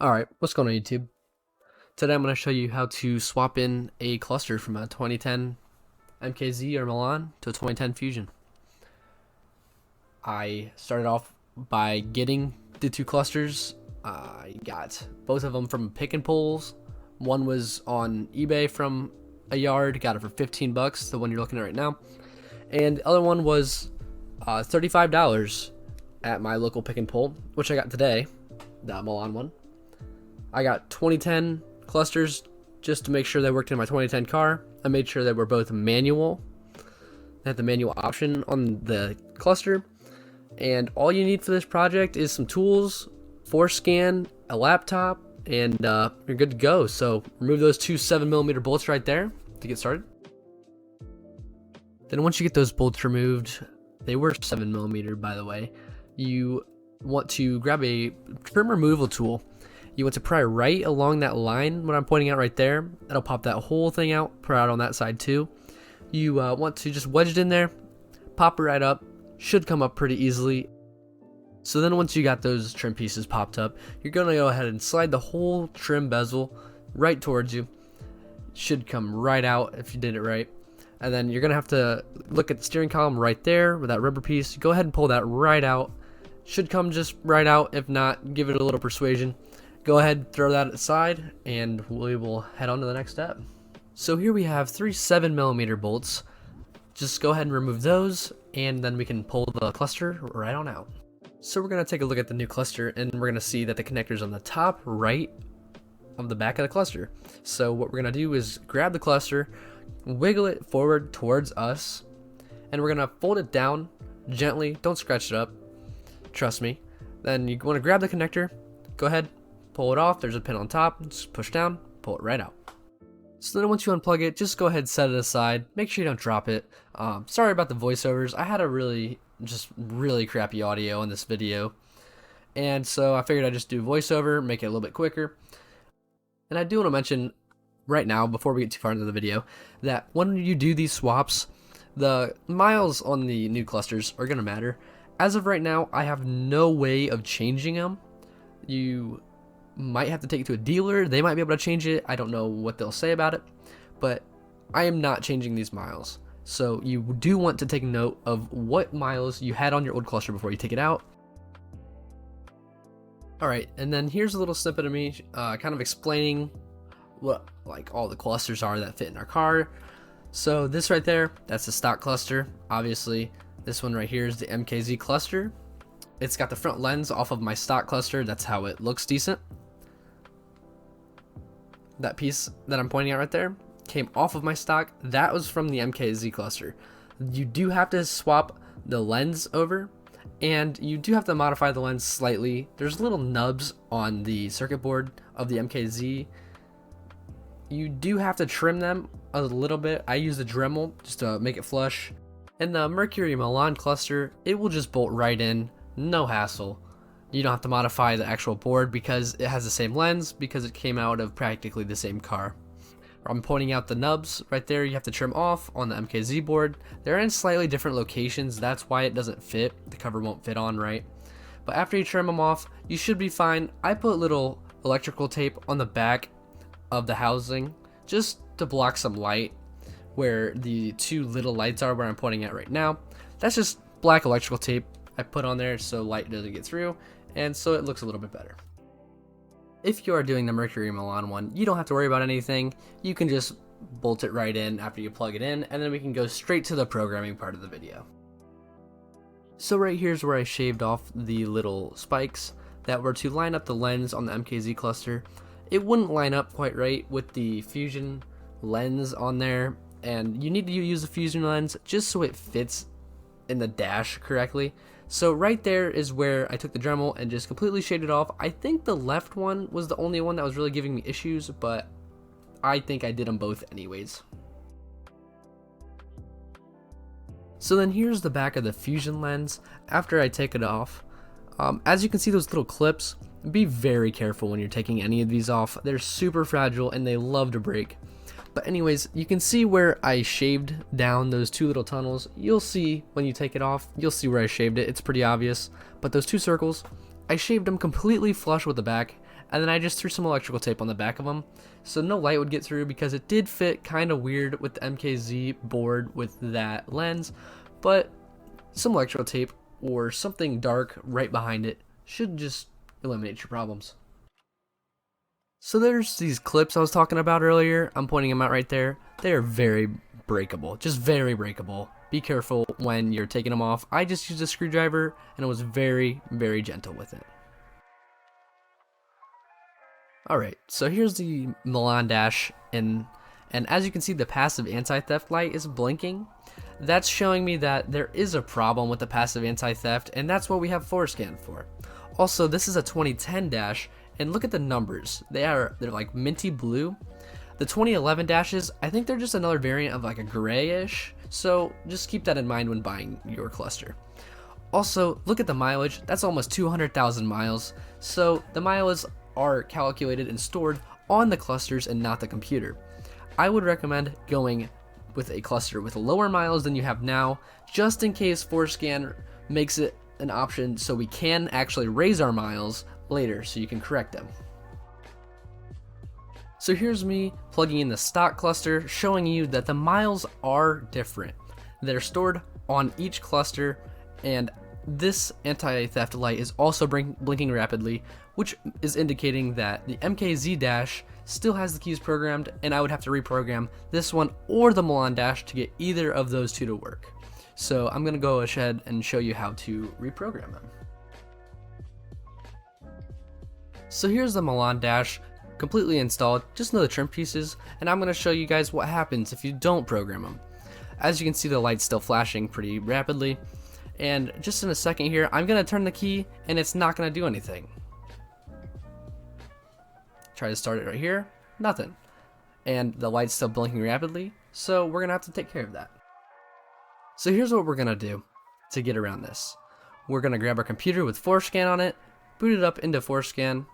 Alright, what's going on YouTube? Today I'm going to show you how to swap in a cluster from a 2010 MKZ or Milan to a 2010 Fusion. I started off by getting the two clusters. I got both of them from pick and pulls. One was on eBay from a yard, got it for 15 bucks, the one you're looking at right now. And the other one was $35 at my local pick and pull, which I got today, the Milan one. I got 2010 clusters just to make sure they worked in my 2010 car. I made sure they were both manual. They had the manual option on the cluster. And all you need for this project is some tools, forescan, a laptop, and you're good to go. So remove those two 7mm bolts right there to get started. Then once you get those bolts removed, they were 7mm by the way, you want to grab a trim removal tool. You want to pry right along that line, what I'm pointing out right there. That'll pop that whole thing out, pry out on that side too. You want to just wedge it in there, pop it right up, should come up pretty easily. So then once you got those trim pieces popped up, you're going to go ahead and slide the whole trim bezel right towards you. Should come right out if you did it right. And then you're going to have to look at the steering column right there with that rubber piece. Go ahead and pull that right out. Should come just right out. If not, give it a little persuasion. Go ahead, throw that aside, and we will head on to the next step. So here we have three 7mm bolts. Just go ahead and remove those, and then we can pull the cluster right on out. So we're going to take a look at the new cluster, and we're going to see that the connector's on the top right of the back of the cluster. So what we're going to do is grab the cluster, wiggle it forward towards us, and we're going to fold it down gently. Don't scratch it up. Trust me. Then you want to grab the connector, go ahead, pull it off. There's a pin on top. Just push down, pull it right out. So then once you unplug it, just go ahead and set it aside. Make sure you don't drop it. Sorry about the voiceovers. I had a really crappy audio in this video. And so I figured I'd just do voiceover, make it a little bit quicker. And I do want to mention right now, before we get too far into the video, that when you do these swaps, the miles on the new clusters are going to matter. As of right now, I have no way of changing them. You might have to take it to a dealer. They might be able to change it. I don't know what they'll say about it, but I am not changing these miles. So you do want to take note of what miles you had on your old cluster before you take it out. Alright, and then here's a little snippet of me kind of explaining what all the clusters are that fit in our car. So this right there, that's the stock cluster. Obviously, this one right here is the MKZ cluster. It's got the front lens off of my stock cluster. That's how it looks decent. That piece that I'm pointing out right there came off of my stock. That was from the MKZ cluster. You do have to swap the lens over, and you do have to modify the lens slightly. There's little nubs on the circuit board of the MKZ. You do have to trim them a little bit. I use the Dremel just to make it flush. And the Mercury Milan cluster, it will just bolt right in. No hassle. You don't have to modify the actual board because it has the same lens, because it came out of practically the same car. I'm pointing out the nubs right there. You have to trim off on the MKZ board. They're in slightly different locations. That's why it doesn't fit. The cover won't fit on right. But after you trim them off, you should be fine. I put little electrical tape on the back of the housing just to block some light where the two little lights are where I'm pointing at right now. That's just black electrical tape I put on there so light doesn't get through, and so it looks a little bit better. If you are doing the Mercury Milan one, you don't have to worry about anything. You can just bolt it right in after you plug it in, and then we can go straight to the programming part of the video. So right here's where I shaved off the little spikes that were to line up the lens on the MKZ cluster. It wouldn't line up quite right with the Fusion lens on there, and you need to use the Fusion lens just so it fits in the dash correctly. So right there is where I took the Dremel and just completely shaded off. I think the left one was the only one that was really giving me issues, but I think I did them both anyways. So then here's the back of the Fusion lens after I take it off. As you can see, those little clips, be very careful when you're taking any of these off. They're super fragile and they love to break. But anyways, you can see where I shaved down those two little tunnels. You'll see when you take it off, you'll see where I shaved it. It's pretty obvious. But those two circles, I shaved them completely flush with the back, and then I just threw some electrical tape on the back of them so no light would get through, because it did fit kind of weird with the MKZ board with that lens, but some electrical tape or something dark right behind it should just eliminate your problems. So there's these clips I was talking about earlier. I'm pointing them out right there. They are very breakable, just very breakable. Be careful when you're taking them off. I just used a screwdriver and it was very, very gentle with it. Alright, so here's the Milan dash, and as you can see, the passive anti-theft light is blinking. That's showing me that there is a problem with the passive anti-theft, and that's what we have ForeScan for. Also, this is a 2010 dash, and look at the numbers. They're like minty blue. The 2011 dashes, I think they're just another variant of like a grayish, so just keep that in mind when buying your cluster. Also, look at the mileage. That's almost 200,000 miles, so the miles are calculated and stored on the clusters and not the computer. I would recommend going with a cluster with lower miles than you have now, just in case ForeScan makes it an option so we can actually raise our miles later so you can correct them. So here's me plugging in the stock cluster, showing you that the miles are different. They're stored on each cluster, and this anti-theft light is also blinking rapidly, which is indicating that the MKZ dash still has the keys programmed, and I would have to reprogram this one or the Milan dash to get either of those two to work. So I'm going to go ahead and show you how to reprogram them. So here's the Milan dash completely installed, just know the trim pieces, and I'm going to show you guys what happens if you don't program them. As you can see, the light's still flashing pretty rapidly, and just in a second here, I'm going to turn the key and it's not going to do anything. Try to start it right here, nothing. And the light's still blinking rapidly, so we're going to have to take care of that. So here's what we're going to do to get around this. We're going to grab our computer with ForeScan on it, boot it up into ForeScan.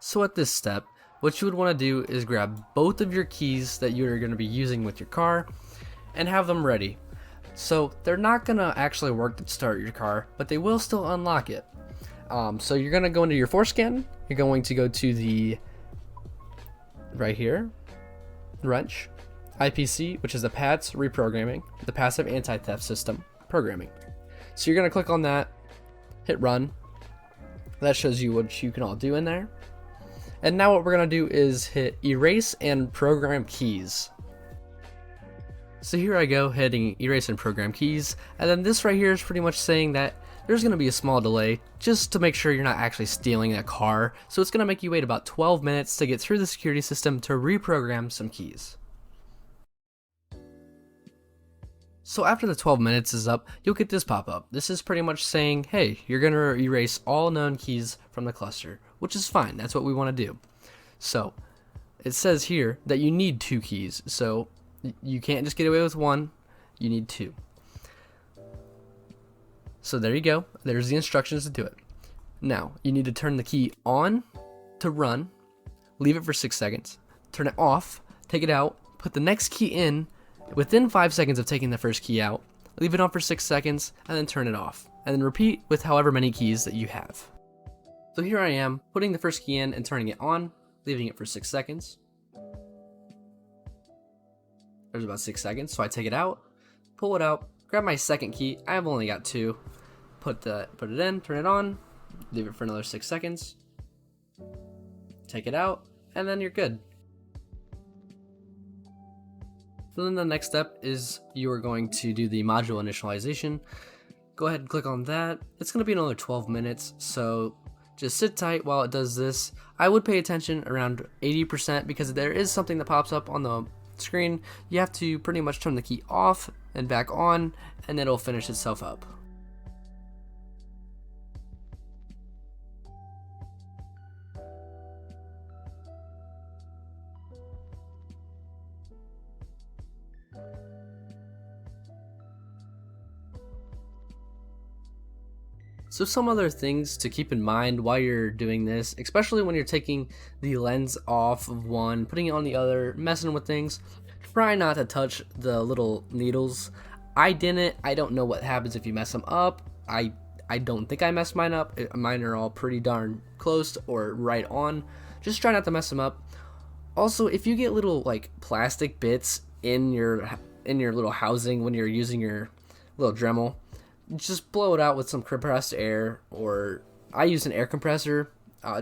So at this step, what you would want to do is grab both of your keys that you're going to be using with your car and have them ready. So they're not going to actually work to start your car, but they will still unlock it. So you're going to go into your ForeScan, you're going to go to the, right here, wrench, IPC, which is the PATS reprogramming, the passive anti-theft system programming. So you're going to click on that, hit run. That shows you what you can all do in there. And now what we're going to do is hit erase and program keys. So here I go, hitting erase and program keys, and then this right here is pretty much saying that there's going to be a small delay just to make sure you're not actually stealing a car. So it's going to make you wait about 12 minutes to get through the security system to reprogram some keys. So after the 12 minutes is up, you'll get this pop-up. This is pretty much saying, hey, you're going to erase all known keys from the cluster, which is fine. That's what we want to do. So it says here that you need 2 keys. So you can't just get away with 1, you need 2. So there you go. There's the instructions to do it. Now, you need to turn the key on to run, leave it for 6 seconds, turn it off, take it out, put the next key in within 5 seconds of taking the first key out, leave it on for 6 seconds, and then turn it off. And then repeat with however many keys that you have. So here I am, putting the first key in and turning it on, leaving it for 6 seconds. There's about 6 seconds, so I take it out, pull it out, grab my second key. I've only got 2. Put it in, turn it on, leave it for another 6 seconds. Take it out, and then you're good. So then the next step is you are going to do the module initialization. Go ahead and click on that. It's going to be another 12 minutes, so just sit tight while it does this. I would pay attention around 80% because there is something that pops up on the screen. You have to pretty much turn the key off and back on, and it'll finish itself up. So some other things to keep in mind while you're doing this, especially when you're taking the lens off of one, putting it on the other, messing with things, try not to touch the little needles. I didn't. I don't know what happens if you mess them up. I I don't think I messed mine up. Mine are all pretty darn close or right on. Just try not to mess them up. Also, if you get little like plastic bits in your little housing when you're using your little Dremel, just blow it out with some compressed air, or I use an air compressor.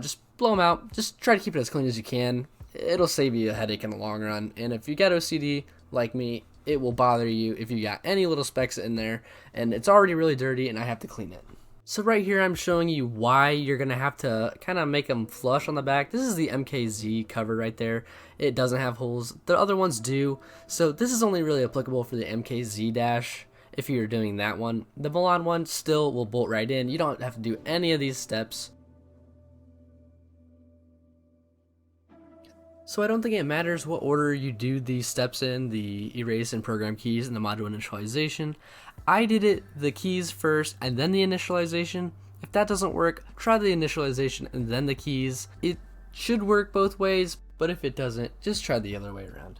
Just blow them out. Just try to keep it as clean as you can. It'll save you a headache in the long run. And if you get OCD like me, it will bother you if you got any little specks in there and it's already really dirty and I have to clean it. So right here I'm showing you why you're going to have to kind of make them flush on the back. This is the MKZ cover right there. It doesn't have holes. The other ones do. So this is only really applicable for the MKZ dash if you're doing that one. The Milan one still will bolt right in. You don't have to do any of these steps. So I don't think it matters what order you do these steps in, the erase and program keys and the module initialization. I did it the keys first and then the initialization. If that doesn't work, try the initialization and then the keys. It should work both ways, but if it doesn't, just try the other way around.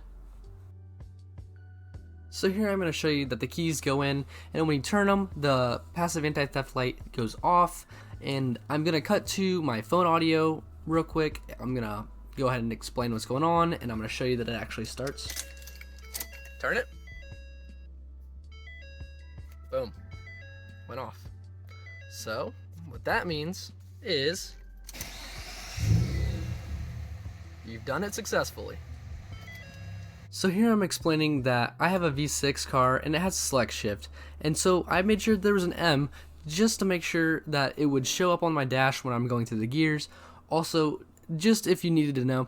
So here I'm going to show you that the keys go in, and when you turn them, the passive anti-theft light goes off, and I'm going to cut to my phone audio real quick. I'm going to go ahead and explain what's going on, and I'm going to show you that it actually starts. Turn it. Boom. Went off. So what that means is you've done it successfully. So here I'm explaining that I have a V6 car and it has a select shift, and so I made sure there was an M just to make sure that it would show up on my dash when I'm going through the gears. Also, just if you needed to know,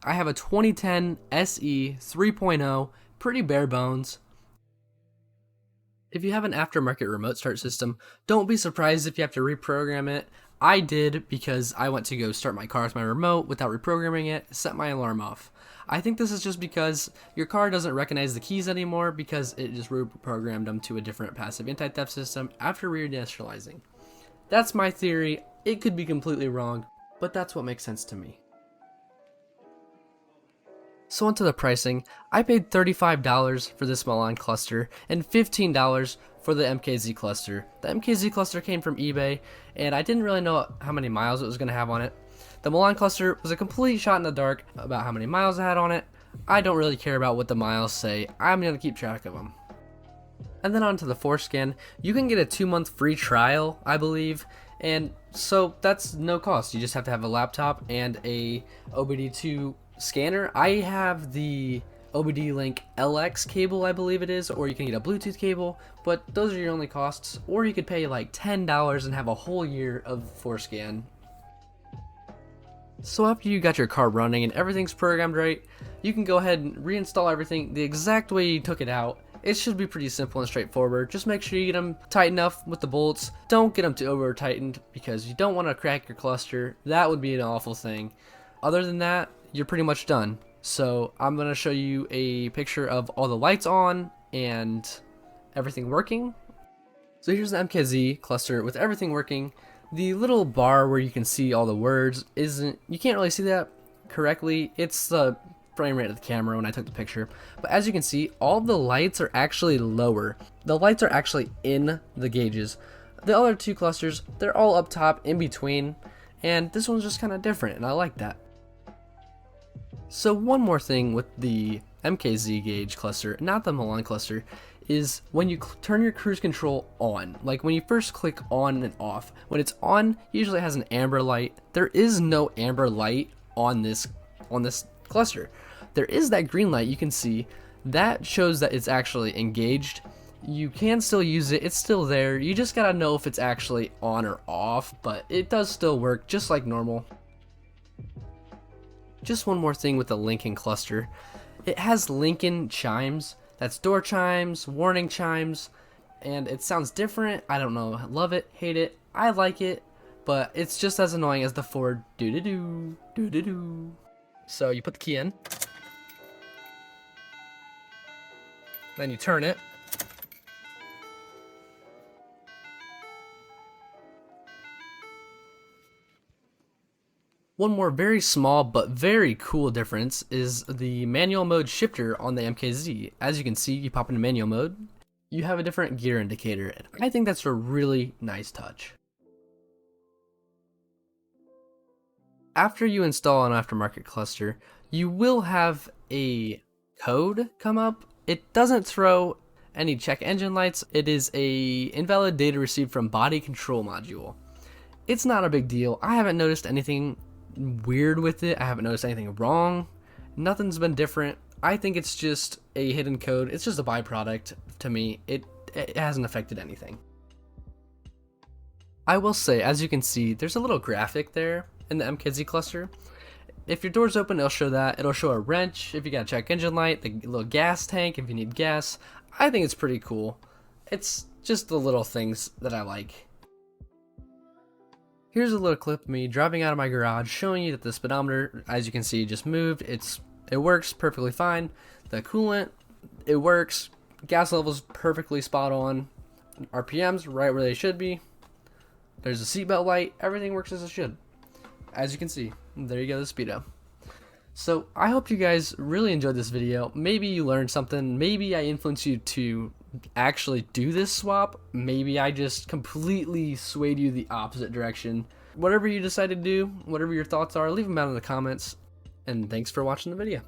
I have a 2010 SE 3.0, pretty bare bones. If you have an aftermarket remote start system, don't be surprised if you have to reprogram it. I did because I went to go start my car with my remote without reprogramming it, set my alarm off. I think this is just because your car doesn't recognize the keys anymore because it just reprogrammed them to a different passive anti-theft system after reinitializing. That's my theory. It could be completely wrong, but that's what makes sense to me. So onto the pricing. I paid $35 for this Milan cluster and $15 for the MKZ cluster. The MKZ cluster came from eBay, and I didn't really know how many miles it was going to have on it. The Milan cluster was a complete shot in the dark about how many miles it had on it. I don't really care about what the miles say. I'm going to keep track of them. And then onto the forescan. You can get a 2-month free trial, I believe. And so that's no cost. You just have to have a laptop and a OBD2 scanner. I have the OBD Link LX cable, I believe it is, or you can get a Bluetooth cable, but those are your only costs. Or you could pay like $10 and have a whole year of forescan. So after you got your car running and everything's programmed right, you can go ahead and reinstall everything the exact way you took it out. It should be pretty simple and straightforward. Just make sure you get them tight enough with the bolts. Don't get them too over tightened because you don't want to crack your cluster. That would be an awful thing. Other than that, you're pretty much done. So I'm going to show you a picture of all the lights on and everything working. So here's the MKZ cluster with everything working. The little bar where you can see all the words you can't really see that correctly. It's the frame rate of the camera when I took the picture. But as you can see, all the lights are actually lower. The lights are actually in the gauges. The other two clusters, they're all up top in between, and this one's just kind of different, and I like that. So one more thing with the MKZ gauge cluster, not the Milan cluster, is when you turn your cruise control on, like when you first click on and off. When it's on, usually it has an amber light. There is no amber light on this cluster. There is that green light you can see. That shows that it's actually engaged. You can still use it, it's still there. You just gotta know if it's actually on or off, but it does still work just like normal. Just one more thing with the Lincoln cluster. It has Lincoln chimes. That's door chimes, warning chimes, and it sounds different. I don't know, love it, hate it. I like it, but it's just as annoying as the Ford doo-doo-doo, doo-doo-doo. So you put the key in, then you turn it, one more very small but very cool difference is the manual mode shifter on the MKZ. As you can see, you pop into manual mode, you have a different gear indicator, and I think that's a really nice touch. After you install an aftermarket cluster, you will have a code come up. It doesn't throw any check engine lights. It is a invalid data received from body control module. It's not a big deal. I haven't noticed anything weird with it. I haven't noticed anything wrong. Nothing's been different. I think it's just a hidden code. It's just a byproduct to me. It hasn't affected anything. I will say, as you can see, there's a little graphic there in the MKZ cluster. If your door's open, it'll show that. It'll show a wrench if you got a check engine light, the little gas tank if you need gas. I think it's pretty cool. It's just the little things that I like. Here's a little clip of me driving out of my garage showing you that the speedometer, as you can see, just moved. It works perfectly fine. The coolant, it works. Gas levels perfectly spot on. RPMs right where they should be. There's a seatbelt light. Everything works as it should. As you can see, there you go, the speedo. So I hope you guys really enjoyed this video. Maybe you learned something. Maybe I influenced you to actually do this swap. Maybe I just completely swayed you the opposite direction. Whatever you decide to do, whatever your thoughts are, leave them down in the comments. And thanks for watching the video.